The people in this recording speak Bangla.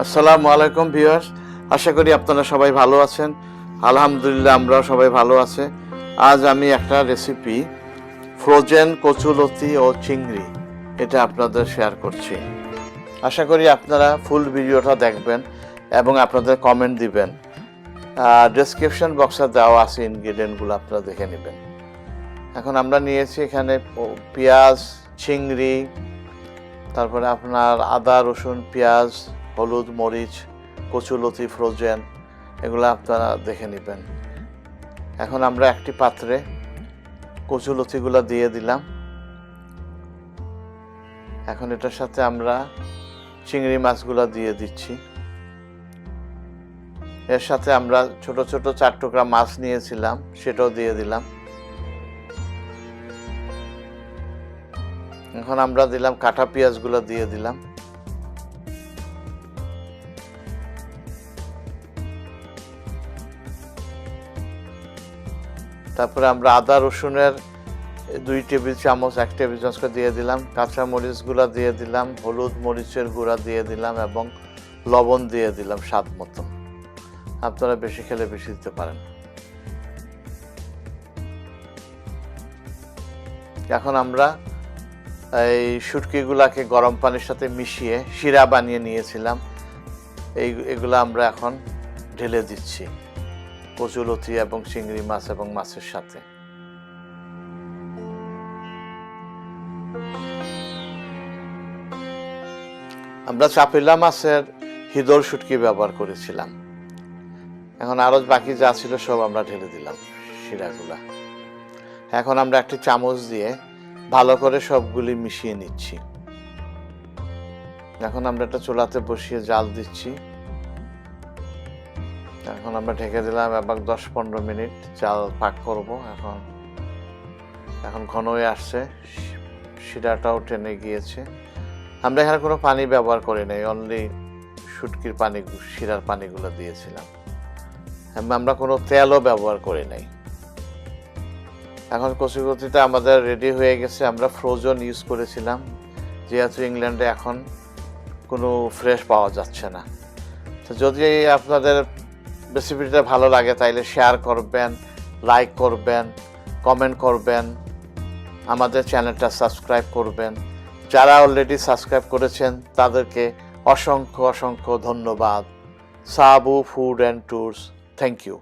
আসসালামু আলাইকুম ভিউয়ার্স, আশা করি আপনারা সবাই ভালো আছেন। আলহামদুলিল্লাহ আমরাও সবাই ভালো আছে। আজ আমি একটা রেসিপি ফ্রোজেন কচু লতি ও চিংড়ি এটা আপনাদের শেয়ার করছি। আশা করি আপনারা ফুল ভিডিওটা দেখবেন এবং আপনাদের কমেন্ট দিবেন। ডেসক্রিপশন বক্সে দেওয়া আছে ইনগ্রিডিয়েন্টগুলো, আপনারা দেখে নেবেন। এখন আমরা নিয়েছি এখানে পেঁয়াজ, চিংড়ি, তারপরে আপনার আদা, রসুন, পেঁয়াজ, হলুদ, মরিচ, কচুলতি ফ্রোজেন, এগুলো আপনারা দেখে নেবেন। এখন আমরা একটি পাত্রে কচুলতিগুলো দিয়ে দিলাম। এখন এটার সাথে আমরা চিংড়ি মাছগুলো দিয়ে দিচ্ছি। এর সাথে আমরা ছোট ছোট 4 টুকরা মাছ নিয়েছিলাম, সেটাও দিয়ে দিলাম। এখন আমরা দিলাম কাটা পেঁয়াজগুলো দিয়ে দিলাম। তারপরে আমরা আদা রসুনের 2 টেবিল চামচ 1 টেবিল চামচ করে দিয়ে দিলাম। কাঁচা মরিচগুলো দিয়ে দিলাম, হলুদ মরিচের গুঁড়া দিয়ে দিলাম এবং লবণ দিয়ে দিলাম স্বাদ মতো। আপনারা বেশি খেলে বেশি দিতে পারেন। এখন আমরা এই শুটকিগুলাকে গরম পানির সাথে মিশিয়ে শিরা বানিয়ে নিয়েছিলাম, এগুলো আমরা এখন ঢেলে দিচ্ছি কচুলতি এবং চিংড়ি মাছ এবং মাছের সাথে। আমরা চাপিলা মাছের হিদল শুটকি ব্যবহার করেছিলাম। এখন আরো বাকি যা ছিল সব আমরা ঢেলে দিলাম শিরাগুলা। এখন আমরা একটি চামচ দিয়ে ভালো করে সবগুলি মিশিয়ে নিচ্ছি। এখন আমরা একটা চুলাতে বসিয়ে জাল দিচ্ছি। এখন আমরা ঢেকে দিলাম এবং 10-15 মিনিট জাল পাক করব। এখন ঘন হয়ে আসছে, শিরাটাও টেনে গিয়েছে। আমরা এখানে কোনো পানি ব্যবহার করি নাই, অনলি শুটকির পানি, শিরার পানিগুলো দিয়েছিলাম। আমরা কোনো তেলও ব্যবহার করি নাই। এখন কচুলতিটা আমাদের রেডি হয়ে গেছে। আমরা ফ্রোজেন ইউজ করেছিলাম, যেহেতু ইংল্যান্ডে এখন কোনো ফ্রেশ পাওয়া যাচ্ছে না। তো যদি আপনাদের রেসিপিটা ভালো লাগে তাইলে শেয়ার করবেন, লাইক করবেন, কমেন্ট করবেন, আমাদের চ্যানেলটা সাবস্ক্রাইব করবেন। যারা অলরেডি সাবস্ক্রাইব করেছেন তাদেরকে অসংখ্য অসংখ্য ধন্যবাদ। Sabu food and tours, thank you.